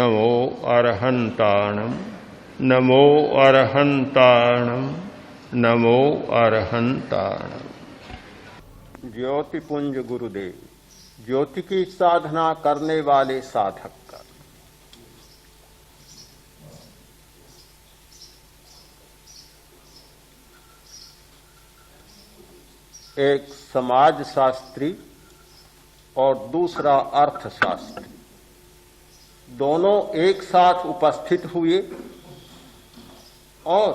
नमो अरहन्ताणं नमो अरहन्ताणं नमो अरहन्ताणं। ज्योतिपुंज गुरुदेव, ज्योति की साधना करने वाले साधक का एक समाजशास्त्री और दूसरा अर्थशास्त्री दोनों एक साथ उपस्थित हुए और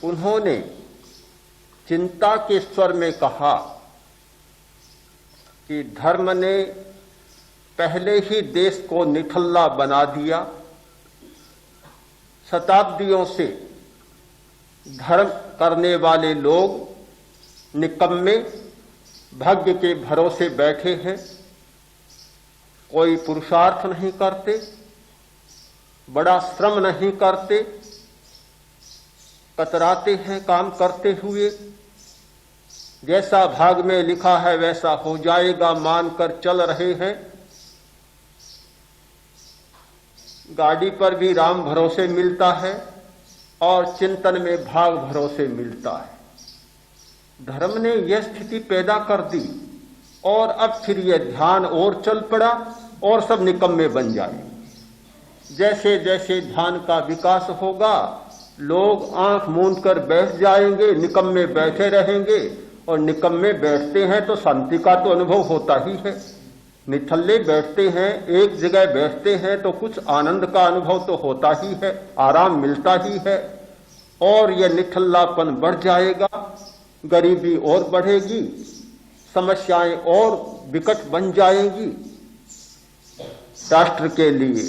उन्होंने चिंता के स्वर में कहा कि धर्म ने पहले ही देश को निठल्ला बना दिया। शताब्दियों से धर्म करने वाले लोग निकम्मे भाग्य के भरोसे बैठे हैं, कोई पुरुषार्थ नहीं करते, बड़ा श्रम नहीं करते, कतराते हैं काम करते हुए। जैसा भाग में लिखा है वैसा हो जाएगा मानकर चल रहे हैं। गाड़ी पर भी राम भरोसे मिलता है और चिंतन में भाग भरोसे मिलता है। धर्म ने यह स्थिति पैदा कर दी और अब फिर यह ध्यान और चल पड़ा और सब निकम्मे बन जाए। जैसे जैसे ध्यान का विकास होगा लोग आंख मूंद कर बैठ जाएंगे, निकम्मे बैठे रहेंगे। और निकम्मे बैठते हैं तो शांति का तो अनुभव होता ही है। निठल्ले बैठते हैं, एक जगह बैठते हैं तो कुछ आनंद का अनुभव तो होता ही है, आराम मिलता ही है। और यह निठल्लापन बढ़ जाएगा, गरीबी और बढ़ेगी, समस्याएं और विकट बन जाएंगी। राष्ट्र के लिए,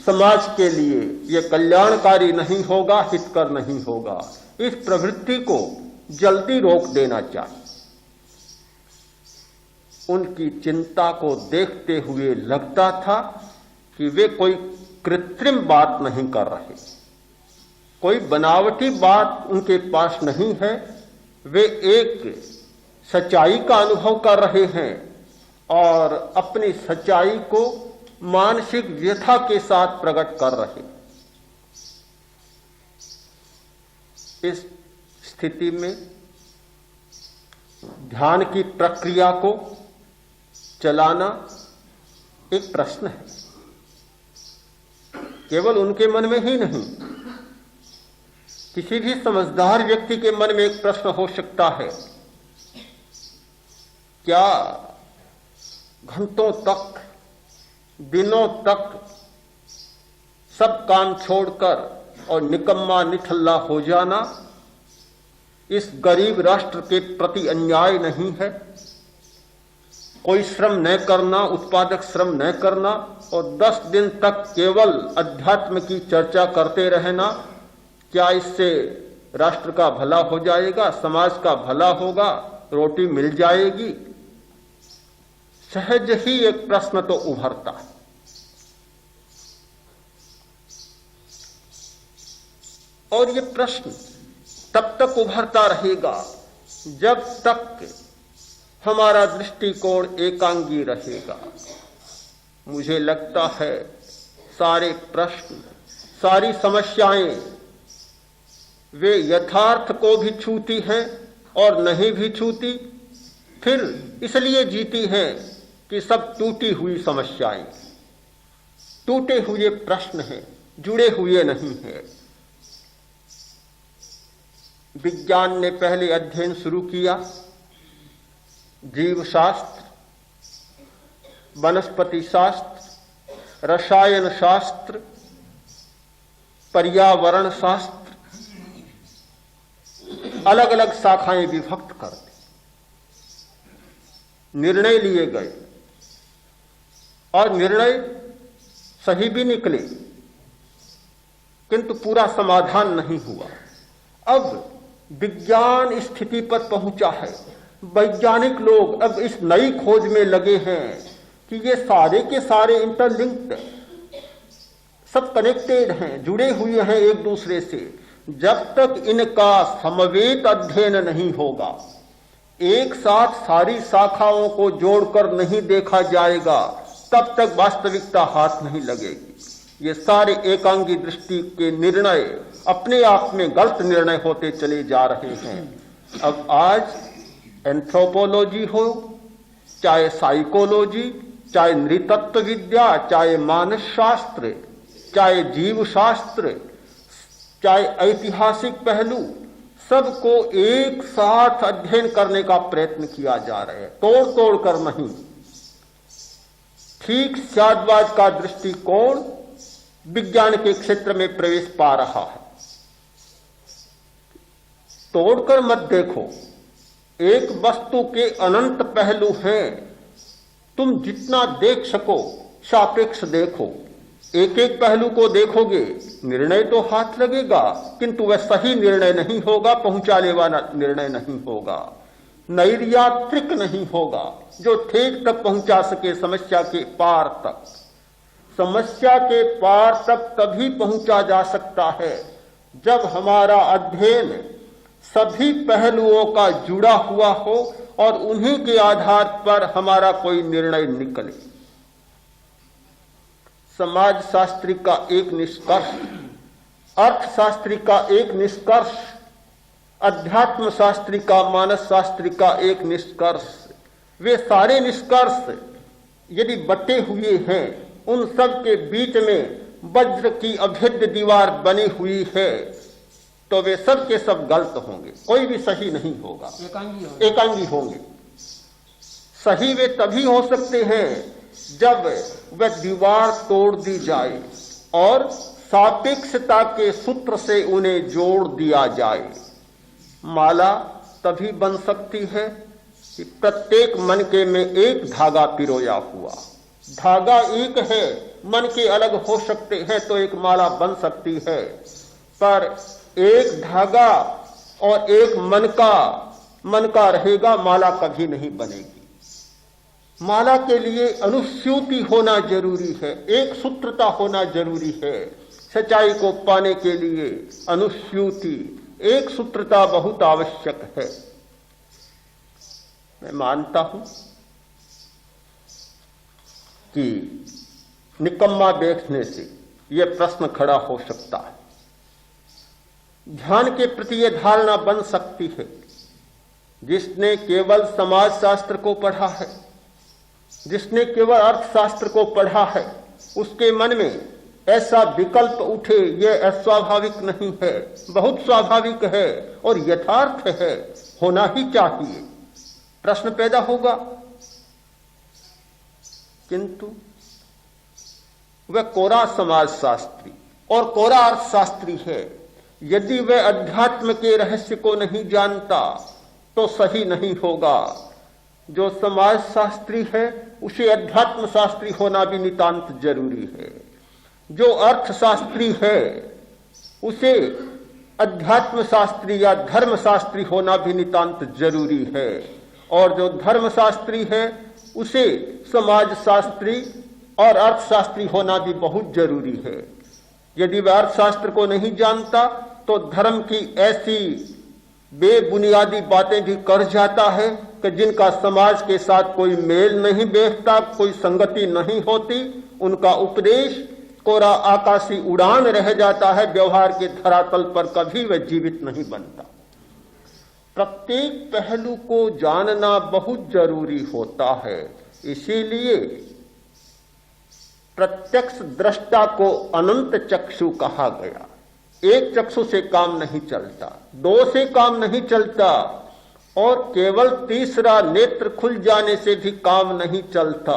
समाज के लिए यह कल्याणकारी नहीं होगा, हितकर नहीं होगा। इस प्रवृत्ति को जल्दी रोक देना चाहिए। उनकी चिंता को देखते हुए लगता था कि वे कोई कृत्रिम बात नहीं कर रहे, कोई बनावटी बात उनके पास नहीं है। वे एक सच्चाई का अनुभव कर रहे हैं और अपनी सच्चाई को मानसिक व्यथा के साथ प्रकट कर रहे। इस स्थिति में ध्यान की प्रक्रिया को चलाना एक प्रश्न है। केवल उनके मन में ही नहीं, किसी भी समझदार व्यक्ति के मन में एक प्रश्न हो सकता है, क्या घंटों तक, दिनों तक सब काम छोड़कर और निकम्मा निठल्ला हो जाना इस गरीब राष्ट्र के प्रति अन्याय नहीं है? कोई श्रम न करना, उत्पादक श्रम न करना और 10 दिन तक केवल अध्यात्म की चर्चा करते रहना, क्या इससे राष्ट्र का भला हो जाएगा, समाज का भला होगा, रोटी मिल जाएगी? सहज ही एक प्रश्न तो उभरता है। और ये प्रश्न तब तक उभरता रहेगा जब तक हमारा दृष्टिकोण एकांगी रहेगा। मुझे लगता है सारे प्रश्न, सारी समस्याएं वे यथार्थ को भी छूती हैं और नहीं भी छूती, फिर इसलिए जीती हैं कि सब टूटी हुई समस्याएं, टूटे हुए प्रश्न हैं, जुड़े हुए नहीं हैं। विज्ञान ने पहले अध्ययन शुरू किया, जीव शास्त्र, वनस्पति शास्त्र, रसायन शास्त्र, पर्यावरण शास्त्र, अलग अलग शाखाएं विभक्त कर दी। निर्णय लिए गए और निर्णय सही भी निकले, किंतु पूरा समाधान नहीं हुआ। अब विज्ञान स्थिति पर पहुंचा है, वैज्ञानिक लोग अब इस नई खोज में लगे हैं कि ये सारे के सारे इंटरलिंक्ड, सब कनेक्टेड हैं, जुड़े हुए हैं एक दूसरे से। जब तक इनका समवेत अध्ययन नहीं होगा, एक साथ सारी शाखाओं को जोड़कर नहीं देखा जाएगा, तब तक वास्तविकता हाथ नहीं लगेगी। ये सारे एकांगी दृष्टि के निर्णय अपने आप में गलत निर्णय होते चले जा रहे हैं। अब आज एंथ्रोपोलॉजी हो, चाहे साइकोलॉजी, चाहे नृतत्व विद्या, चाहे मानस शास्त्र, चाहे जीव शास्त्र, चाहे ऐतिहासिक पहलू, सबको एक साथ अध्ययन करने का प्रयत्न किया जा रहा है, तोड़ तोड़ कर नहीं। ठीक शादवाद का दृष्टिकोण विज्ञान के क्षेत्र में प्रवेश पा रहा है। तोड़कर मत देखो, एक वस्तु के अनंत पहलू हैं, तुम जितना देख सको सापेक्ष देखो। एक एक पहलू को देखोगे, निर्णय तो हाथ लगेगा, किंतु वह सही निर्णय नहीं होगा, पहुंचाने वाला निर्णय नहीं होगा, नैर्यात्रिक नहीं होगा, जो ठेठ तक पहुंचा सके समस्या के पार तक। समस्या के पार तक तभी पहुंचा जा सकता है जब हमारा अध्ययन सभी पहलुओं का जुड़ा हुआ हो और उन्हीं के आधार पर हमारा कोई निर्णय निकले। समाजशास्त्री का एक निष्कर्ष, अर्थशास्त्री का एक निष्कर्ष, अध्यात्म शास्त्री का, मानस शास्त्री का एक निष्कर्ष, वे सारे निष्कर्ष यदि बटे हुए हैं, उन सब के बीच में वज्र की अभेद्य दीवार बनी हुई है, तो वे सब के सब गलत होंगे, कोई भी सही नहीं होगा, एकांगी होंगे। सही वे तभी हो सकते हैं जब वह दीवार तोड़ दी जाए और सापेक्षता के सूत्र से उन्हें जोड़ दिया जाए। माला तभी बन सकती है कि प्रत्येक मन के में एक धागा पिरोया हुआ। धागा एक है, मन के अलग हो सकते हैं तो एक माला बन सकती है, पर एक धागा और एक मन का रहेगा, माला कभी नहीं बनेगी। माला के लिए अनुस्यूति होना जरूरी है, एक सूत्रता होना जरूरी है। सच्चाई को पाने के लिए अनुस्यूति, एक सूत्रता बहुत आवश्यक है। मैं मानता हूं कि निकम्मा देखने से यह प्रश्न खड़ा हो सकता है, ध्यान के प्रति यह धारणा बन सकती है, जिसने केवल समाजशास्त्र को पढ़ा है, जिसने केवल अर्थशास्त्र को पढ़ा है, उसके मन में ऐसा विकल्प उठे, यह अस्वाभाविक नहीं है, बहुत स्वाभाविक है और यथार्थ है, होना ही चाहिए। प्रश्न पैदा होगा, किंतु वह कोरा समाजशास्त्री और कोरा अर्थशास्त्री है, यदि वह अध्यात्म के रहस्य को नहीं जानता तो सही नहीं होगा। जो समाजशास्त्री है उसे अध्यात्म शास्त्री होना भी नितांत जरूरी है। जो अर्थशास्त्री है उसे अध्यात्म शास्त्री या धर्म शास्त्री होना भी नितांत जरूरी है, और जो धर्म शास्त्री है उसे समाज शास्त्री और अर्थशास्त्री होना भी बहुत जरूरी है। यदि वह अर्थशास्त्र को नहीं जानता तो धर्म की ऐसी बेबुनियादी बातें भी कर जाता है कि जिनका समाज के साथ कोई मेल नहीं बैठता, कोई संगति नहीं होती। उनका उपदेश कोरा आकाशी उड़ान रह जाता है, व्यवहार के धरातल पर कभी वह जीवित नहीं बनता। प्रत्येक पहलू को जानना बहुत जरूरी होता है, इसीलिए प्रत्यक्ष दृष्टा को अनंत चक्षु कहा गया। एक चक्षु से काम नहीं चलता, दो से काम नहीं चलता, और केवल तीसरा नेत्र खुल जाने से भी काम नहीं चलता।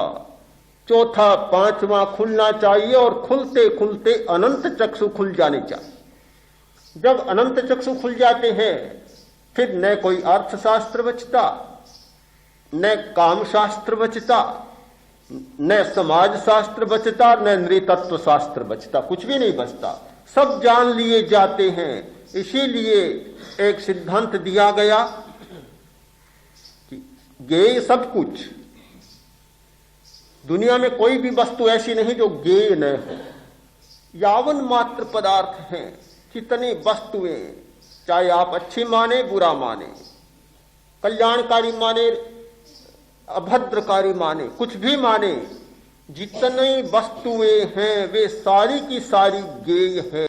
चौथा, पांचवा खुलना चाहिए, और खुलते खुलते अनंत चक्षु खुल जाने चाहिए। जब अनंत चक्षु खुल जाते हैं फिर न कोई अर्थशास्त्र बचता, न काम शास्त्र बचता, न समाज शास्त्र बचता, न नृतत्व शास्त्र बचता, कुछ भी नहीं बचता, सब जान लिए जाते हैं। इसीलिए एक सिद्धांत दिया गया कि ज्ञेय सब कुछ, दुनिया में कोई भी वस्तु ऐसी नहीं जो ज्ञेय न हो। यावन मात्र पदार्थ हैं, कितनी वस्तुएं, चाहे आप अच्छी माने बुरा माने, कल्याणकारी माने अभद्रकारी माने, कुछ भी माने, जितनी वस्तुएं हैं वे सारी की सारी गेय है।